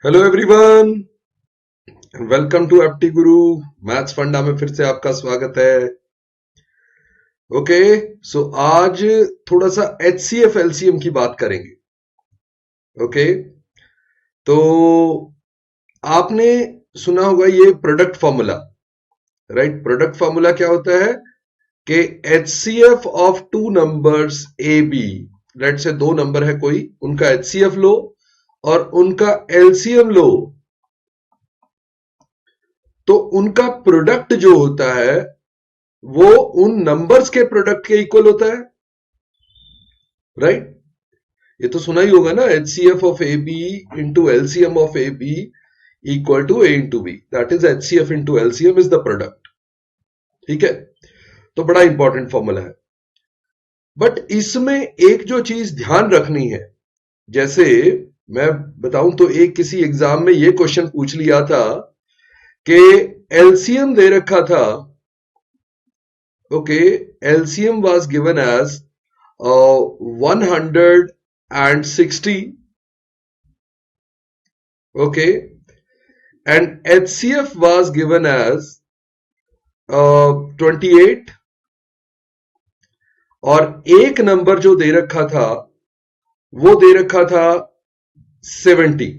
Hello everyone, welcome to एप्टी Guru. Maths फंडा में फिर से आपका स्वागत है। ओके, सो आज थोड़ा सा एचसीएफ एलसीएम की बात करेंगे। ओके, तो आपने सुना होगा ये product formula, right. Product formula क्या होता है कि HCF of two numbers A B, let say दो नंबर है कोई, उनका एचसीएफ लो और उनका एलसीएम लो, तो उनका प्रोडक्ट जो होता है वो उन नंबर्स के प्रोडक्ट के इक्वल होता है, राइट। ये तो सुना ही होगा ना, HCF of A B into LCM of A B equal to A into B, that is HCF into LCM is the product. ठीक है, तो बड़ा इंपॉर्टेंट फॉर्मूला है। बट इसमें एक जो चीज ध्यान रखनी है, जैसे मैं बताऊं तो एक किसी एग्जाम में ये क्वेश्चन पूछ लिया था कि एलसीएम दे रखा था। Okay, LCM was given as 160, okay, and HCF was given as 28, और एक नंबर जो दे रखा था वो दे रखा था 70।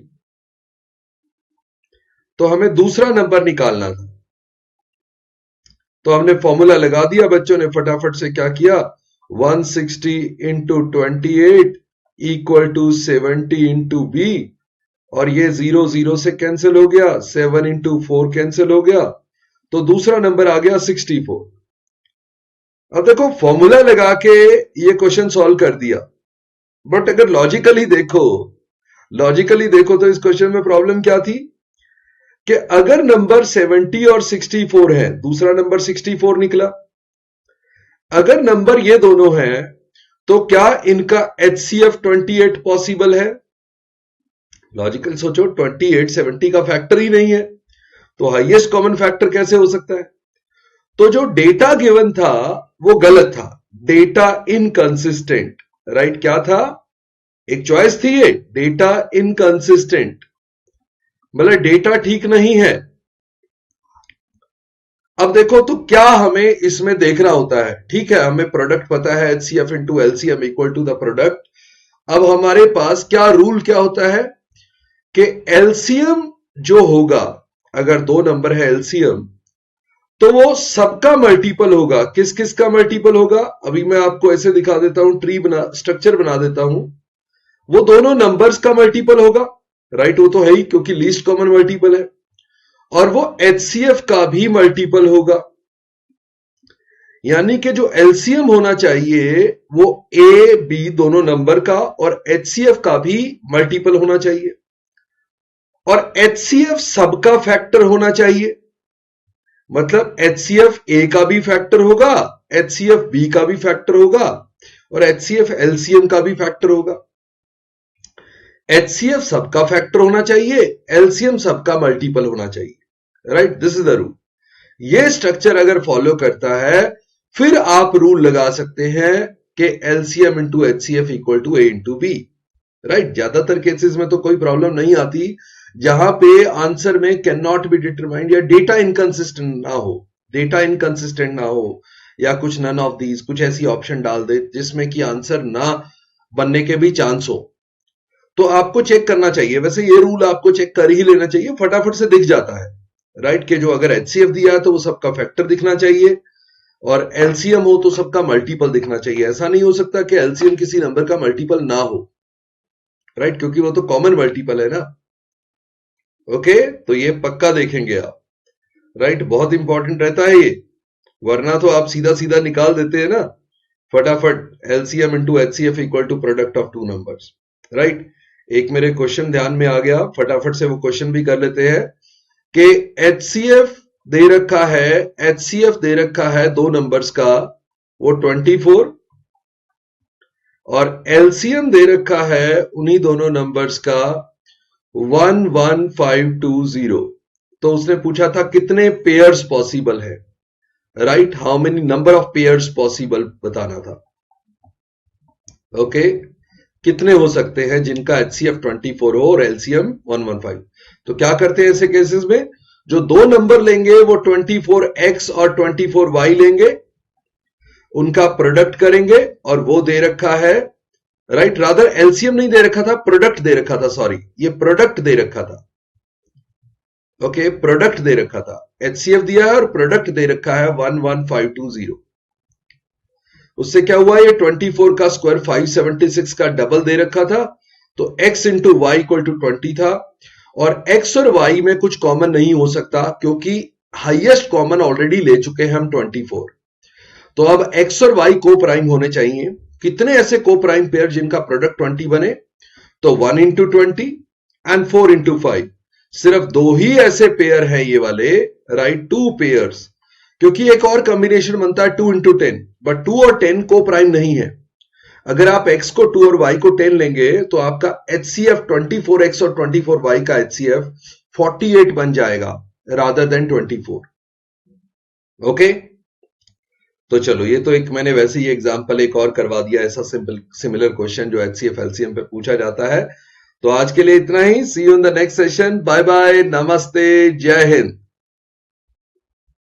तो हमें दूसरा नंबर निकालना था, तो हमने फॉर्मूला लगा दिया बच्चों ने फटाफट से। क्या किया, 160 into 28 equal to 70 into B, और ये 0 0 से कैंसिल हो गया, 7 इंटू 4 कैंसिल हो गया, तो दूसरा नंबर आ गया 64। अब देखो फॉर्मूला लगा के ये क्वेश्चन सॉल्व कर दिया, बट अगर लॉजिकली देखो तो इस क्वेश्चन में प्रॉब्लम क्या थी कि अगर नंबर 70 और 64 है, दूसरा नंबर 64 निकला, अगर नंबर ये दोनों हैं तो क्या इनका HCF 28 पॉसिबल है? लॉजिकल सोचो, 28 70 का फैक्टर ही नहीं है, तो हाईएस्ट कॉमन फैक्टर कैसे हो सकता है? तो जो डेटा गिवन था वो गलत था, डेटा इनकंसिस्टेंट, राइट। क्या था, एक चॉइस थी ये, डेटा इनकंसिस्टेंट, मतलब डेटा ठीक नहीं है। अब देखो तो क्या हमें इसमें देखना होता है, ठीक है, हमें प्रोडक्ट पता है, HCF into LCM equal to the product. अब हमारे पास क्या रूल क्या होता है कि एलसीएम जो होगा, अगर दो नंबर है एलसीएम, तो वो सबका मल्टीपल होगा। किस किस का मल्टीपल होगा, अभी मैं आपको ऐसे दिखा देता हूं, स्ट्रक्चर बना देता हूं। वो दोनों नंबर्स का मल्टीपल होगा, राइट, वो तो है ही क्योंकि लीस्ट कॉमन मल्टीपल है, और वो एचसीएफ का भी मल्टीपल होगा। यानी कि जो एलसीएम होना चाहिए वो ए बी दोनों नंबर का और एचसीएफ का भी मल्टीपल होना चाहिए, और एचसीएफ सबका फैक्टर होना चाहिए। मतलब एचसीएफ ए का भी फैक्टर होगा, एचसीएफ बी का भी फैक्टर होगा, और एचसीएफ एलसीएम का भी फैक्टर होगा। एचसीएफ सबका फैक्टर होना चाहिए, एलसीएम सबका मल्टीपल होना चाहिए, right. This is the rule. ये स्ट्रक्चर अगर फॉलो करता है फिर आप रूल लगा सकते हैं कि LCM into HCF equal to A into B, right. ज्यादातर केसेस में तो कोई प्रॉब्लम नहीं आती जहां पे आंसर में कैन नॉट बी डिटरमाइंड या डेटा इनकंसिस्टेंट ना हो, या कुछ नन ऑफ दीज, कुछ ऐसी ऑप्शन डाल दे जिसमें कि आंसर ना बनने के भी चांस हो, तो आपको चेक करना चाहिए। वैसे ये रूल आपको चेक कर ही लेना चाहिए, फटाफट से दिख जाता है, राइट, कि जो अगर एचसीएफ दिया है तो वो सबका फैक्टर दिखना चाहिए, और एलसीएम हो तो सबका मल्टीपल दिखना चाहिए। ऐसा नहीं हो सकता कि एलसीएम किसी नंबर का मल्टीपल ना हो, राइट, क्योंकि वो तो कॉमन मल्टीपल है ना। ओके, तो ये पक्का देखेंगे आप, राइट, बहुत इंपॉर्टेंट रहता है ये, वरना तो आप सीधा सीधा निकाल देते हैं ना फटाफट, LCM into HCF equal to product of two numbers, right. एक मेरे क्वेश्चन ध्यान में आ गया, फटाफट से वो क्वेश्चन भी कर लेते हैं कि एचसीएफ दे रखा है दो नंबर्स का, वो 24, और एलसीएम दे रखा है उन्हीं दोनों नंबर्स का 11520। तो उसने पूछा था कितने पेयर्स पॉसिबल है, right, how many number of pairs possible बताना था। ओके, कितने हो सकते हैं जिनका HCF 24 हो और LCM 115? तो क्या करते हैं ऐसे केसेस में, जो दो नंबर लेंगे वो 24x और 24y लेंगे, उनका प्रोडक्ट करेंगे और वो दे रखा है, राइट, रादर एलसीएम नहीं दे रखा था, प्रोडक्ट दे रखा था, सॉरी, ये प्रोडक्ट दे रखा था, ओके, प्रोडक्ट दे रखा था, HCF दिया है और प्रोडक्ट दे रखा है 11520। उससे क्या हुआ, ये 24 का स्क्वायर 576 का डबल दे रखा था, तो x into Y equal to 20 था, और x और y में कुछ कॉमन नहीं हो सकता क्योंकि हाईएस्ट कॉमन ऑलरेडी ले चुके हैं हम 24। तो अब x और y को प्राइम होने चाहिए। कितने ऐसे को प्राइम पेयर जिनका प्रोडक्ट 20 बने, तो 1 इंटू 20 एंड 4 इंटू 5। सिर्फ दो ही ऐसे पेयर हैं ये वाले, राइट, 2 पेयर्स, क्योंकि एक और कॉम्बिनेशन बनता है 2 इंटू 10, बट 2 और 10 को प्राइम नहीं है। अगर आप x को 2 और y को 10 लेंगे तो आपका HCF 24x और 24y का HCF 48 बन जाएगा रादर देन 24। ओके, तो चलो, ये तो एक मैंने वैसे ही एग्जांपल एक और करवा दिया, ऐसा सिमिलर क्वेश्चन जो HCF LCM पे पूछा जाता है। तो आज के लिए इतना ही, see you in the next session, bye bye, नमस्ते, जय हिंद।